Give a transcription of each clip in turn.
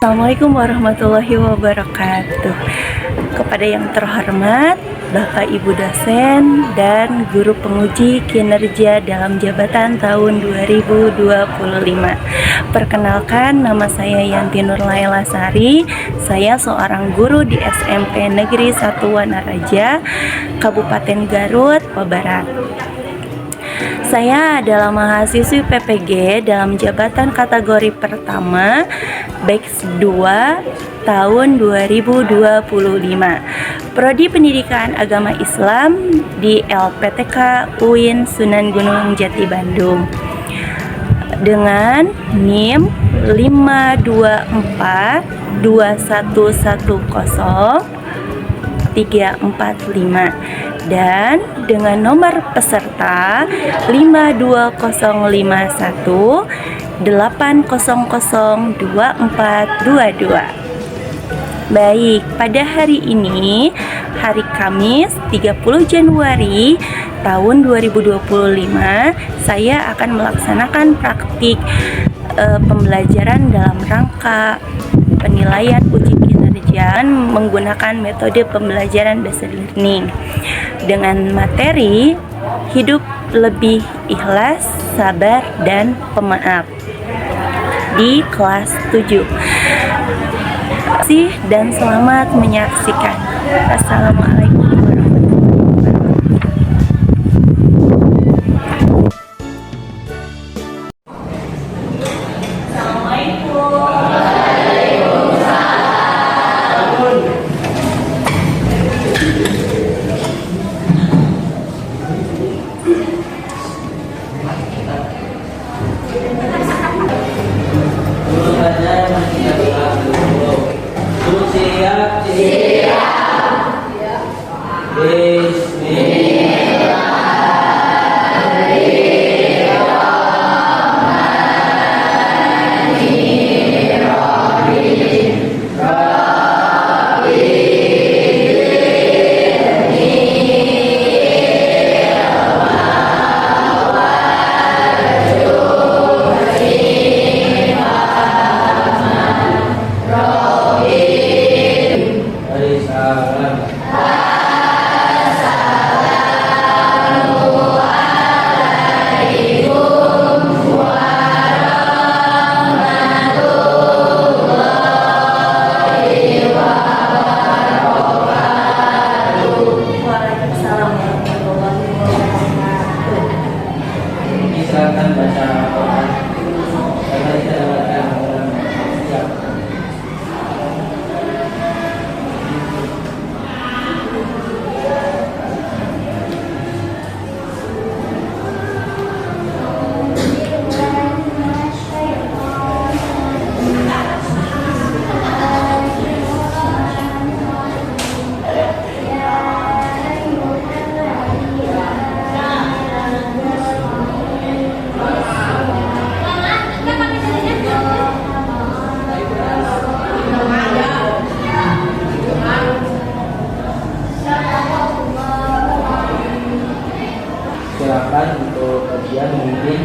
Assalamualaikum warahmatullahi wabarakatuh. Kepada yang terhormat Bapak Ibu dosen dan guru penguji kinerja dalam jabatan tahun 2025. Perkenalkan, nama saya Yanti Nurlaila Sari. Saya seorang guru di SMP Negeri 1 Wanaraja, Kabupaten Garut, Jawa Barat. Saya adalah mahasiswi PPG dalam jabatan kategori pertama batch 2 tahun 2025. Prodi Pendidikan Agama Islam di LPTK UIN Sunan Gunung Jati Bandung. Dengan NIM 5242110 345 dan dengan nomor peserta 52051 8002422. Baik, pada hari ini, hari Kamis 30 Januari tahun 2025, saya akan melaksanakan praktik pembelajaran dalam rangka penilaian uji kinerja menggunakan metode pembelajaran based learning dengan materi hidup lebih ikhlas, sabar, dan pemaaf di kelas 7. Terima kasih dan selamat menyaksikan. Assalamualaikum warahmatullahi Silakan untuk kajian mungkin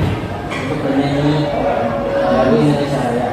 untuk penyanyi lagu Indonesia Raya.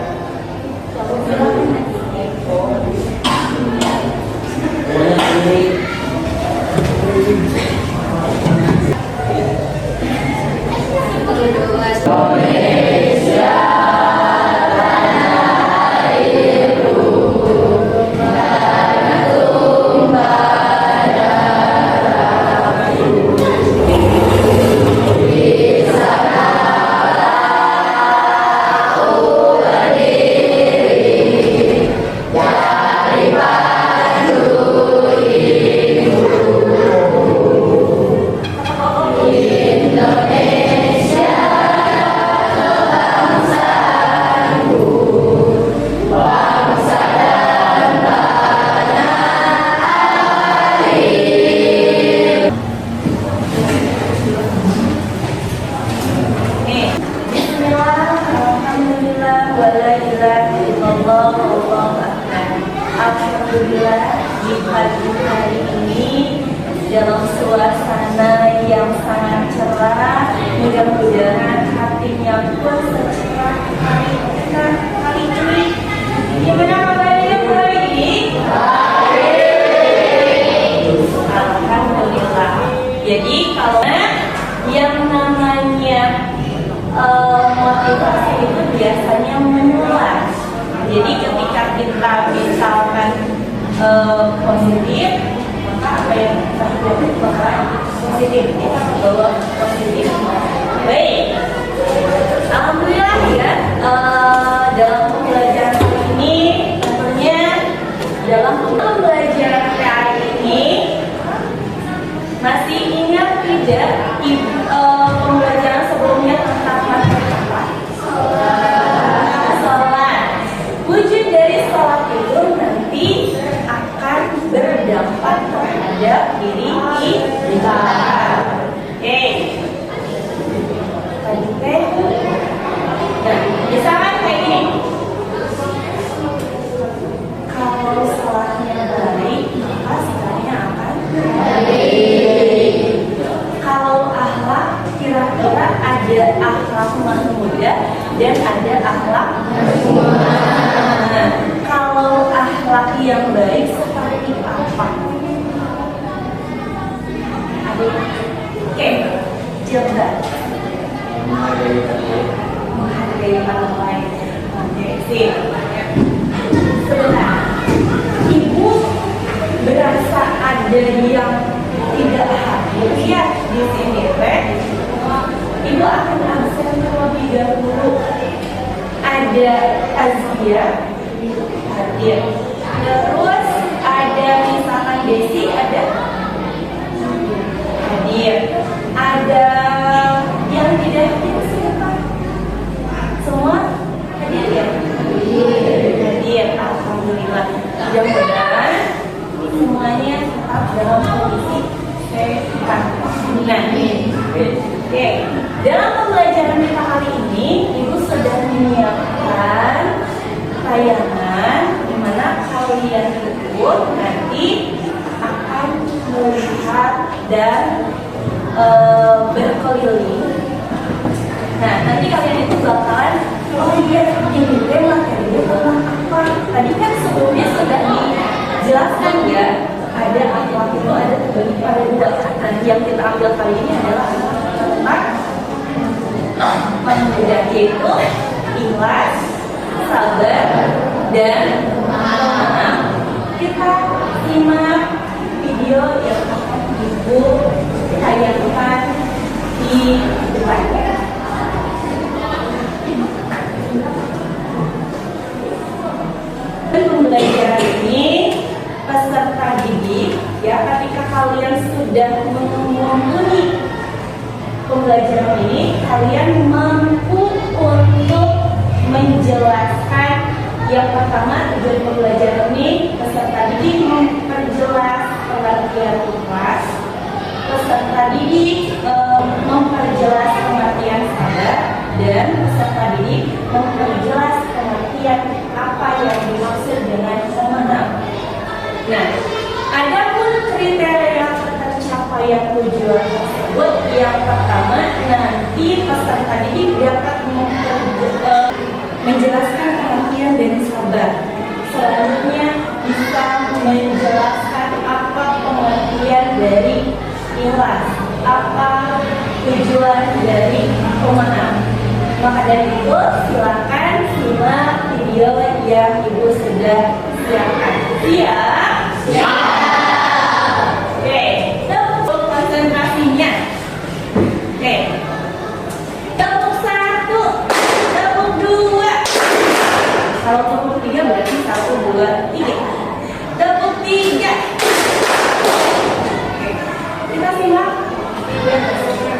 Alhamdulillah di pagi hari ini dalam suasana yang sangat cerah, mudah-mudahan hatinya pun secerah hari ini. Gimana biasanya menular. Jadi ketika kita misalkan positif, maka apa yang kita lakukan bakalan positif. Kita bawa positif. Baik, alhamdulillah ya. Dalam pembelajaran ini tentunya dalam pembelajaran kali ini masih ingat tidak pembelajaran sebelumnya tentang apa? Sholat. Wujud dari sholat itu nanti akan berdampak terhadap diri kita. Oke. Nah, misalkan kayak gini. Kalau sholatnya baik, maka sikapnya akan baik. Kalau akhlak, kira-kira ada akhlak mahmuda dan ada akhlak nah, kalau akhlak yang baik seperti apa? Oke, coba menghargai orang lain. Oke, sip. Sebentar, ibu berasa ada yang tidak hadir ya di sini, ibu akan absen terlebih dahulu. Ada Azia hadir, terus ada misalkan Desi ada hadir, ada yang tidak hadir siapa? Semua hadir ya? Hadir, alhamdulillah. Mudah-mudahan semuanya tetap dalam kondisi sehat. Nah, oke. Dalam pembelajaran kita kali ini, ibu sudah menyiapkan tayangan di mana kalian itu nanti akan melihat dan berkeliling. Nah, nanti kalian itu bakalan, oh iya, ini materinya tentang apa? Tadi kan sebelumnya sudah dijelaskan ya, ada akhlak itu ada terbagi pada dua. Nah, yang kita ambil kali ini adalah tentang mahmudah, yaitu ikhlas, sabar, dan pemaaf. Kita simak video yang akan ibu tayangkan di depan. Pembelajaran ini peserta didik ya, ketika kalian sudah mengumpuli pembelajaran ini, kalian mampu untuk menjelaskan. Yang pertama, tujuan pembelajaran ini peserta didik memperjelas pengertian ikhlas, peserta didik memperjelas pengertian sabar, dan peserta didik memperjelas pengertian apa yang dimaksud dengan pemaaf. Nah, adapun kriteria tercapaian tujuan tersebut, yang pertama nanti peserta didik dapat menjelaskan pengertian dan sabar. Selanjutnya bisa menjelaskan apa pengertian dari ikhlas, apa tujuan dari pemaaf. Maka dari itu silakan simak video yang ibu sudah siapkan. Siap? Siap. Oke, tepuk konsentrasinya. Oke, tepuk 1, tepuk 2. Kalau tepuk 3 berarti 1, 2, 3. Tepuk 3. Oke, kita simak video tersebut.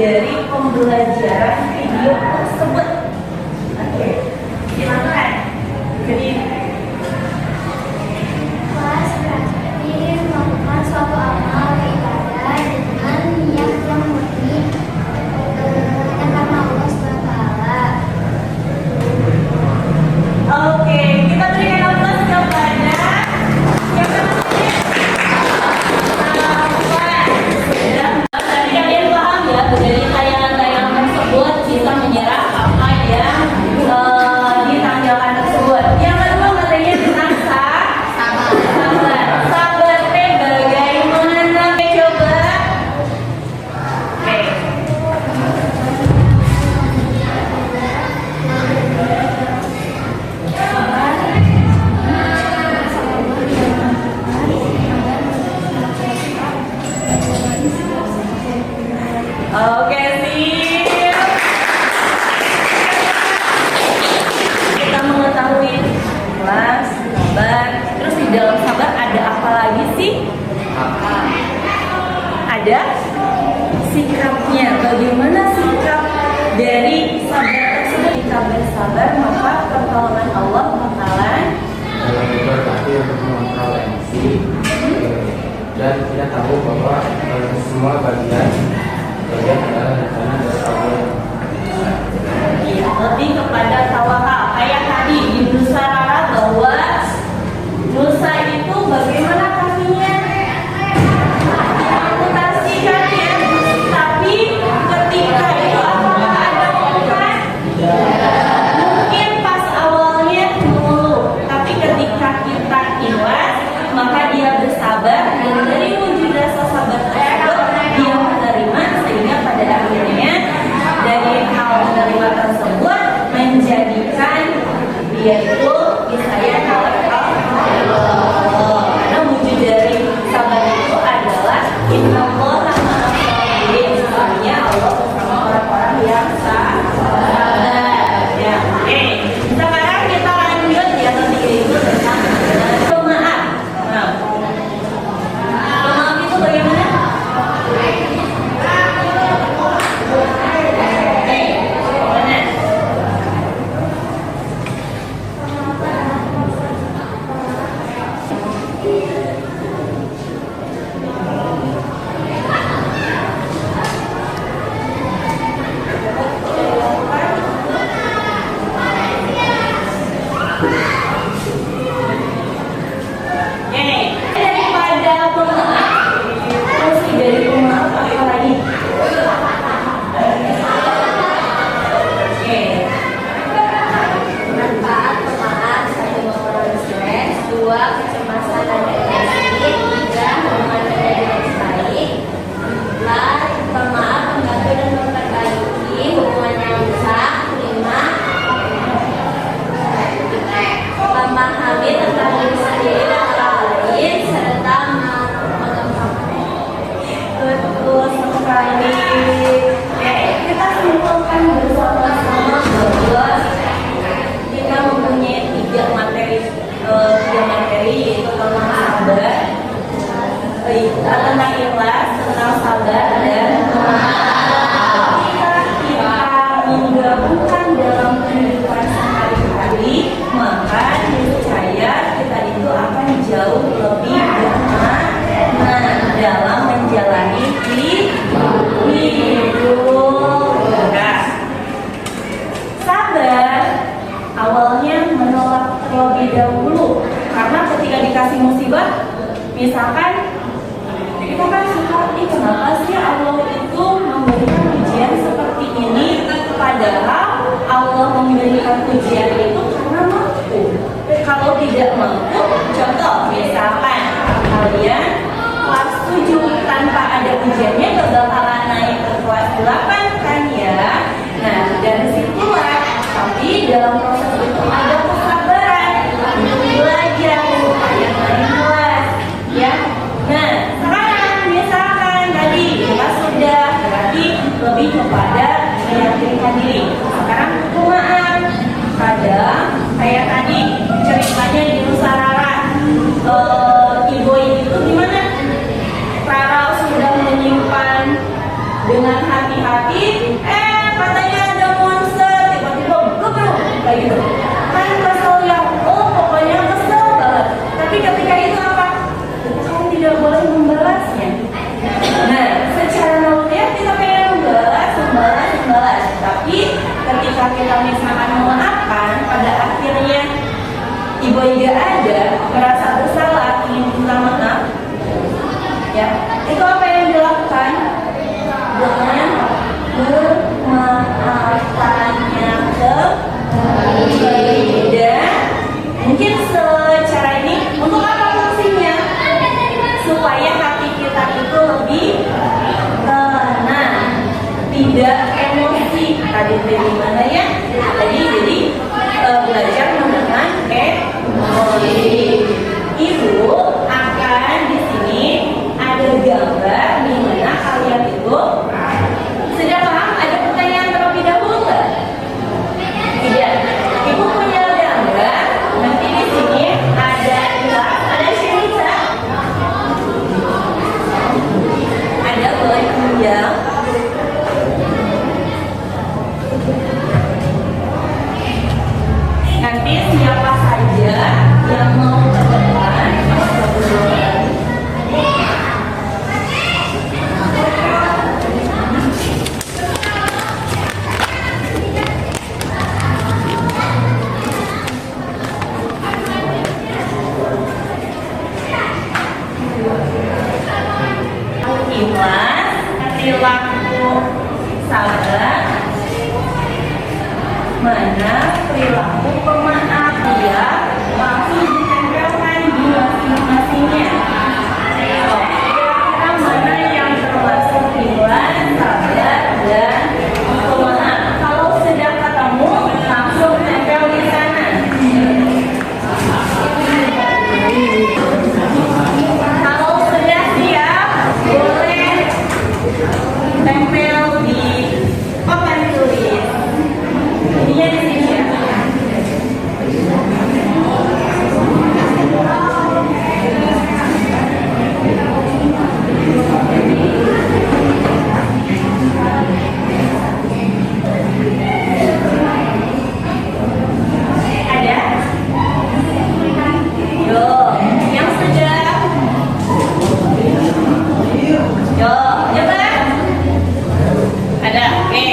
dari pembelajaran video tersebut? Oke, silakan. Jadi Kelas berarti melakukan suatu amal ibadah dengan niat yang murni dan karena Allah SWT. oke, kita berikan aplaus kepada siapa namanya? Tadi kalian paham ya, dari tayangan-tayangan tersebut bisa menyerap apa yang ditanggalkan tersebut. Yang kedua materinya tentang sabar. Sabar teh bagaimana? Coba. Oke. Oke, sip. Kita mengetahui kelas, sabar. Terus di dalam sabar ada apa lagi sih? Ada sikapnya. Bagaimana sikap dari sabar tersebut? Jika bersabar, maka pertolongan Allah bakalan berarti untuk mengontrol emosi dan kita tahu bahwa semua bagian adalah rencana dari Allah. iya, lebih kepada tawakal. Kayak tadi di Nusa Rara bahwa Nusa itu bagaimana kakinya? Amputasi kan ya. Tapi ketika itu apakah ada obat? Mungkin pas awalnya mengeluh, tapi ketika kita ikhlas, maka dia bersabar dan dari wujud rasa sabar tersebut dia menerima, sehingga pada akhirnya dari hal menerima tersebut menjadikan dia itu disayang oleh Allah. Karena wujud dari sabar itu adalah innallaha ma'as sabirin. Sesungguhnya Allah bersama orang-orang yang sabar. Ya, oke. Sekarang kita lanjut ya, ketiga itu tentang pemaaf. Pemaaf itu bagaimana? Mana? Daripada pemaaf, fungsi dari pemaaf apa lagi? Oke. Manfaat pemaaf: satu, mengurangi stres; dua, kecemasan dan depresi; tiga, hubungan menjadi lebih baik; empat, pemaaf membantu dan memperbaiki hubungan yang rusak; lima, memahami tentang diri sendiri dan orang lain; serta mengembangkan. Betul sekali. Kita simpulkan bersama-sama bahwa kita mempunyai tiga materi yaitu tentang sabar, tentang ikhlas, tentang sabar dan ketika kita menggabungkan dalam kehidupan sehari-hari, maka niscaya kita itu akan jauh lebih bermakna dalam menjalani hidup. Sabar awalnya menolak terlebih dahulu, karena ketika dikasih musibah, misalkan kita kan suka, kenapa sih Allah itu memberikan ujian seperti ini? Padahal Allah memberikan ujian itu karena mampu. Kalau tidak mampu, contoh misalkan kalian kelas 7 tanpa ada ujiannya gak bakalan naik ke kelas 8 kan ya. Nah dari situlah, tapi dalam proses itu ada kesabaran untuk belajar supaya naik kelas ya. Nah sekarang misalkan tadi kita sudah berarti lebih kepada meyakinkan diri. Sekarang maaf, kadang kayak tadi ceritanya di Nusa Rara, ibu itu gimana? Rara sudah menyimpan dengan hati-hati, katanya ada monster, tiba-tiba gebruk kayak gitu. Kan kesel yang, pokoknya kesel banget. Tapi ketika itu apa? Kamu tidak boleh membalasnya. Nah, secara naluriah kita pengen membalas. Tapi ketika kita misalkan memaafkan, pada akhirnya ibu tidak ada, merasa bersalah, ingin minta maaf, ya, itu apa yang dilakukan? Dengan memaafkannya kembali. Dan mungkin secara ini untuk apa fungsinya? Supaya hati kita itu lebih tenang, tidak emosi. Tadi gimana ya? Jadi belajar menahan emosi. Ibu akan di sini ada gambar di mana kalian itu sudah paham. Ada pertanyaan terlebih dahulu nggak? Tidak. Ibu punya gambar. Nanti di sini ada Ilah, ada Syahida, ada boleh tunjang. Nanti siapa saja yang mau ke depan, ikhlas, perilaku sabar, mana perilaku pemaaf, dia langsung ditempelkan di masing-masingnya. Kira-kira mana yang termasuk ikhlas, sabar, dan pemaaf? Kalau sudah ketemu, langsung tempel di sana. Kalau sudah siap, boleh tempel di papan tulis. Ininya di sini ya. Ada? Yo, yang sudah. Yo, nyebar. Ada, oke.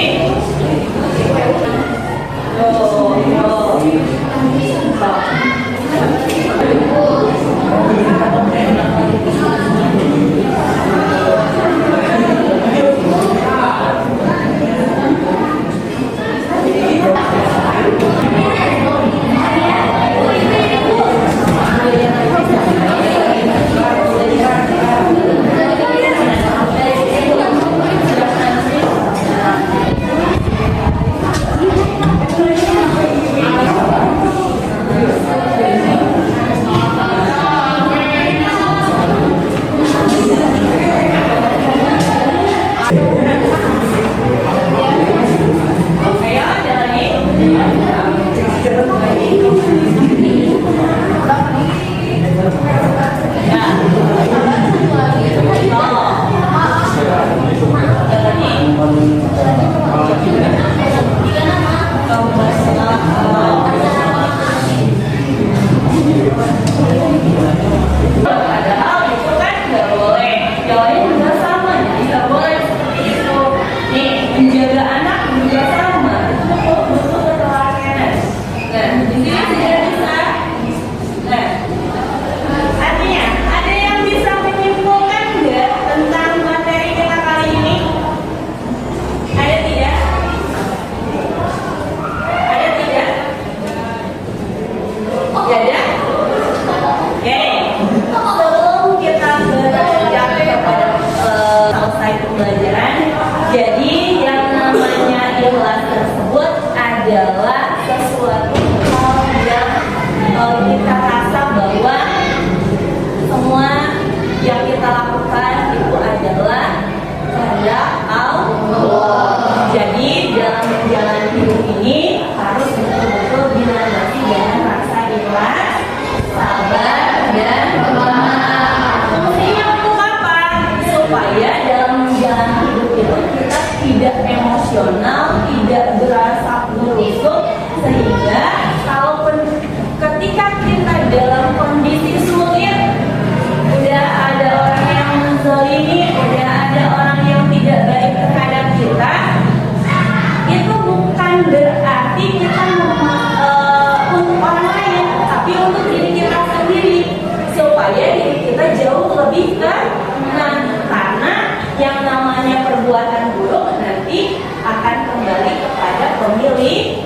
Yo. emosional, tidak berasa merusuk, sehingga kalaupun ketika kita dalam kondisi sulit, udah ada orang yang menzalimi, udah ada orang yang tidak baik terhadap kita, itu bukan berarti kita untuk orang lain, tapi untuk diri kita sendiri, supaya diri kita jauh lebih tenang. Karena yang namanya perbuatan buruk nanti akan kembali kepada pemiliknya,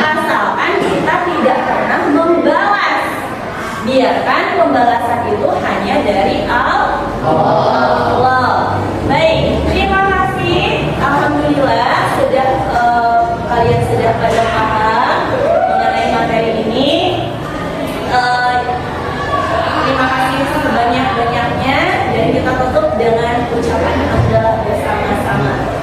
asalkan kita tidak pernah membalas. Biarkan pembalasan itu hanya dari Allah. Baik, terima kasih. Alhamdulillah kalian sudah pada paham mengenai materi ini. Terima kasih sebanyak-banyaknya, dan kita tutup dengan ucapan hamdalah bersama-sama.